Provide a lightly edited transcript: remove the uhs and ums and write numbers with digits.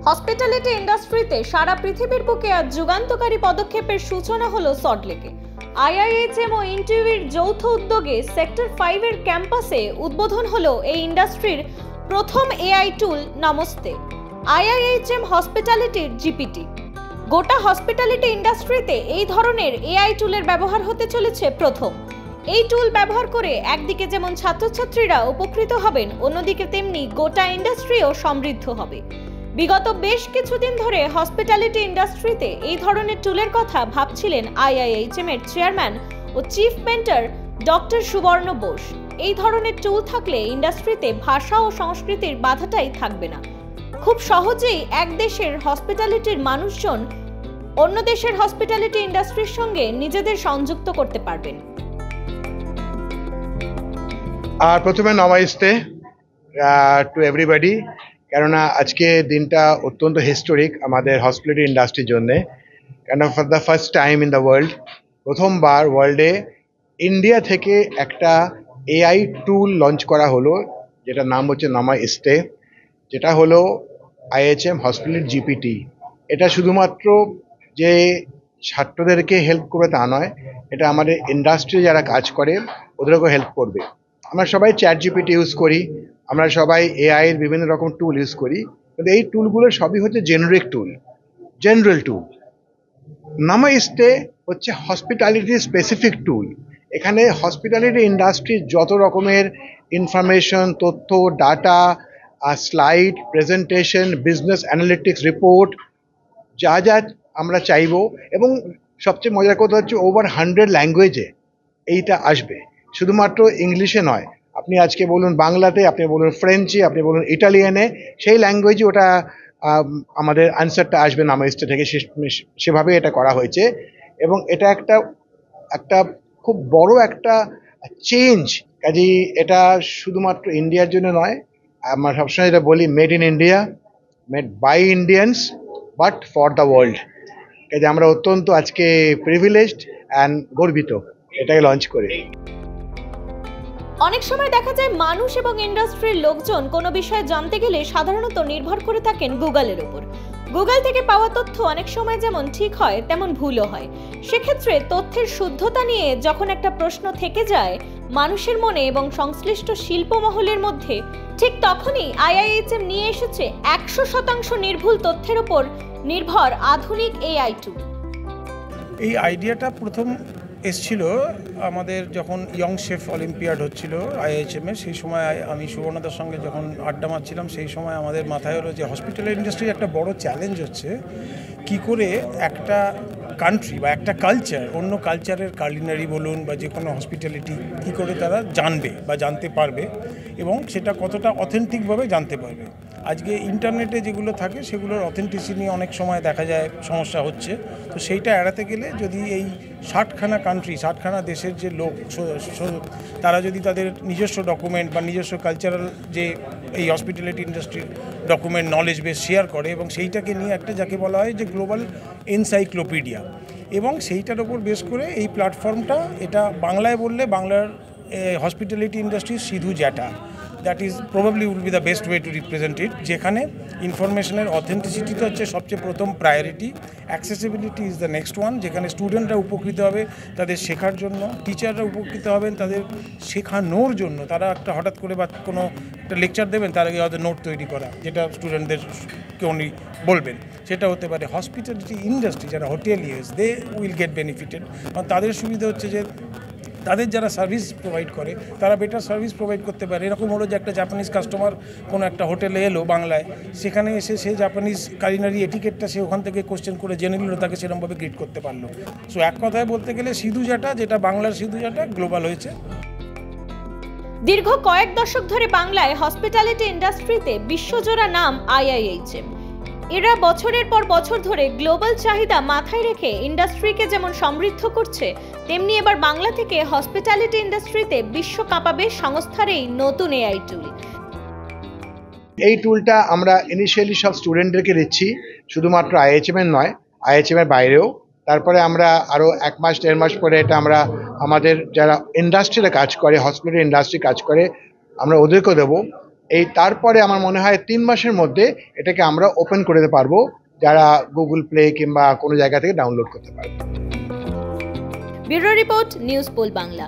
Hospitality ইন্ডাস্ট্রিতে সারা পৃথিবীর বুকে আজ যুগান্তকারী পদক্ষেপের সূচনা হলো সল্টলেকে। আইআইএইচএম ও ইনটিউবির যৌথ উদ্যোগে সেক্টর 5 এর ক্যাম্পাসে উদ্বোধন হলো এই ইন্ডাস্ট্রির প্রথম এআই টুল নমস্তে, আইআইএইচএম হসপিটালিটির জিপিটি। গোটা হসপিটালিটি ইন্ডাস্ট্রিতে এই ধরনের এআই টুলের ব্যবহার হতে চলেছে প্রথম। এই টুল ব্যবহার করে একদিকে যেমন ছাত্রছাত্রীরা উপকৃত হবেন, অন্যদিকে তেমনি গোটা ইন্ডাস্ট্রিও সমৃদ্ধ হবে। বিগত বেশ কিছুদিন ধরে হসপিটালিটি ইন্ডাস্ট্রিতে এই ধরনের টুলের কথা ভাবছিলেন আইআইএইচএম এর চেয়ারম্যান ও চিফ মেন্টর ডক্টর সুবর্ণ বোস। এই ধরনের টুল থাকলে ইন্ডাস্ট্রিতে ভাষা ও সংস্কৃতির বাধাটাই থাকবে না। খুব সহজেই এক দেশের হসপিটালিটির মানুষজন অন্য দেশের হসপিটালিটি ইন্ডাস্ট্রির সঙ্গে নিজেদের সংযুক্ত করতে পারবেন। আর প্রথমে নমস্তে টু এভরিবডি, কেননা আজকে দিনটা অত্যন্ত হিস্টোরিক আমাদের হসপিটালিটি ইন্ডাস্ট্রির জন্যে। কেন for the first time in the world, প্রথমবার ওয়ার্ল্ডে ইন্ডিয়া থেকে একটা এআই টুল লঞ্চ করা হলো, যেটার নাম হচ্ছে নমস্তে, যেটা হলো আইএইচএম হসপিটালিটি জিপিটি। এটা শুধুমাত্র যে ছাত্রদেরকে হেল্প করবে তা নয়, এটা আমাদের ইন্ডাস্ট্রি যারা কাজ করে ওদেরকেও হেল্প করবে। আমরা সবাই চ্যাট জিপিটি ইউজ করি, আমরা সবাই এআই এর বিভিন্ন রকম টুল ইউজ করি, কিন্তু এই টুলগুলো সবই হচ্ছে জেনারিক টুল, জেনারেল টুল। নমস্তে হচ্ছে হসপিটালিটি স্পেসিফিক টুল। এখানে হসপিটালিটি ইন্ডাস্ট্রির যত রকমের ইনফরমেশন, তথ্য, data, slide, presentation, business analytics report যা যা আমরা চাইবো, এবং সবচেয়ে মজার কথা হচ্ছে ওভার 100 ল্যাঙ্গুয়েজে এইটা আসবে, শুধুমাত্র ইংলিশে নয়। আপনি আজকে বলুন বাংলাতে, আপনি বলুন ফ্রেঞ্চে, আপনি বলুন ইটালিয়ানে, সেই ল্যাঙ্গুয়েজে ওটা আমাদের আনসারটা আসবে নমস্তে থেকে। সেভাবে এটা করা হয়েছে, এবং এটা একটা খুব বড় একটা চেঞ্জ। কাজেই এটা শুধুমাত্র ইন্ডিয়ার জন্য নয়, আমরা সবসময় এটা বলি made in India, made by Indians, but for the world. কাজে আমরা অত্যন্ত আজকে প্রিভিলেজড অ্যান্ড গর্বিত এটাকে লঞ্চ করে। অনেক সময় দেখা যায় মানুষ এবং ইন্ডাস্ট্রির লোকজন কোনো বিষয়ে জানতে গেলে সাধারণত নির্ভর করে থাকেন গুগলের উপর। গুগল থেকে পাওয়া তথ্য অনেক সময় যেমন ঠিক হয় তেমন ভুলও হয়। সেক্ষেত্রে তথ্যের শুদ্ধতা নিয়ে যখন একটা প্রশ্ন থেকে যায় মানুষের মনে এবং সংশ্লিষ্ট শিল্প মহলের মধ্যে, ঠিক তখনই আইআইএইচএম নিয়ে এসেছে 100% নির্ভুল তথ্যের উপর নির্ভর আধুনিক এআই টুল। এই আইডিয়াটা প্রথম এসছিল আমাদের যখন ইয়ং শেফ অলিম্পিয়াড হচ্ছিল আইএইচএমে। সেই সময় আমি সুবর্ণদার সঙ্গে যখন আড্ডা মারছিলাম, সেই সময় আমাদের মাথায় হলো যে হসপিটাল ইন্ডাস্ট্রির একটা বড় চ্যালেঞ্জ হচ্ছে কি করে একটা কান্ট্রি বা একটা কালচার অন্য কালচারের কালিনারি বলুন বা যে কোনো হসপিটালিটি কী করে তারা জানবে বা জানতে পারবে, এবং সেটা কতটা অথেন্টিকভাবে জানতে পারবে। আজকে ইন্টারনেটে যেগুলো থাকে সেগুলোর অথেন্টিসিটি নিয়ে অনেক সময় দেখা যায় সমস্যা হচ্ছে। তো সেইটা এড়াতে গেলে যদি এই 60খানা কান্ট্রি, 60খানা দেশের যে লোক, তারা যদি তাদের নিজস্ব ডকুমেন্ট বা নিজস্ব কালচারাল যে এই হসপিটালিটি ইন্ডাস্ট্রির ডকুমেন্ট, নলেজ বেস শেয়ার করে, এবং সেইটাকে নিয়ে একটা যাকে বলা হয় যে গ্লোবাল এনসাইক্লোপিডিয়া, এবং সেইটার ওপর বেস করে এই প্ল্যাটফর্মটা, এটা বাংলায় বললে বাংলার হসপিটালিটি ইন্ডাস্ট্রির Sidhu Jyatha, that is probably will be the best way to represent it. যেখানে ইনফরমেশনের অথেন্টিসিটিটা হচ্ছে সবচেয়ে প্রথম priority, accessibility is the next one. যেখানে স্টুডেন্টরা উপকৃত হবে তাদের শেখার জন্য, টিচাররা উপকৃত হবেন তাদের শেখানোর জন্য। তারা একটা হঠাৎ করে বা কোনো একটা লেকচার দেবেন, তার আগে হয়তো নোট তৈরি করা, যেটা স্টুডেন্টদেরকে উনি বলবেন, সেটা হতে পারে। হসপিটালিটি ইন্ডাস্ট্রি যারা hoteliers, they will get benefited, কারণ তাদের সুবিধা হচ্ছে যে তাদের যারা সার্ভিস প্রোভাইড করে তারা বেটার সার্ভিস প্রোভাইড করতে পারে। এরকম হলো যে একটা জাপানিজ কাস্টমার কোনো একটা হোটেলে এলো বাংলায়, সেখানে এসে সে জাপানিজ কালিনারি এটিকেটটা সে ওখান থেকে কোশ্চেন করে জেনে নিল, তাকে সেরকমভাবে গ্রিট করতে পারলো। সো এক কথায় বলতে গেলে সিধু জ্যাটা, যেটা বাংলার সিধু জ্যাটা, গ্লোবাল হয়েছে। দীর্ঘ কয়েক দশক ধরে বাংলায় হসপিটালিটি ইন্ডাস্ট্রিতে বিশ্বজোড়া নাম আইআইএইচএম। এরা বছরের পর বছর ধরে গ্লোবাল চাহিদা মাথায় রেখে ইন্ডাস্ট্রিকে যেমন সমৃদ্ধ করছে, তেমনি এবার বাংলা থেকে হসপিটালিটি ইন্ডাস্ট্রিতে বিশ্ব কাঁপাবে সংস্থার এই নতুন এআই টুল। এই টুলটা আমরা ইনিশিয়ালি সব স্টুডেন্টদেরকে দিচ্ছি, শুধুমাত্র আইএইচএম এর নয়, আইএইচএম এর বাইরেও। তারপরে আমরা আরও 1 মাস 1.5 মাস পরে এটা আমরা আমাদের যারা ইন্ডাস্ট্রিতে কাজ করে, হসপিটাল ইন্ডাস্ট্রি কাজ করে, আমরা ওদেরকেও দেবো। এই তারপরে আমার মনে হয় 3 মাসের মধ্যে এটাকে আমরা ওপেন করে দিতে পারবো, যারা গুগল প্লে কিংবা কোনো জায়গা থেকে ডাউনলোড করতে পারবে। Bureau report, news poll Bangla.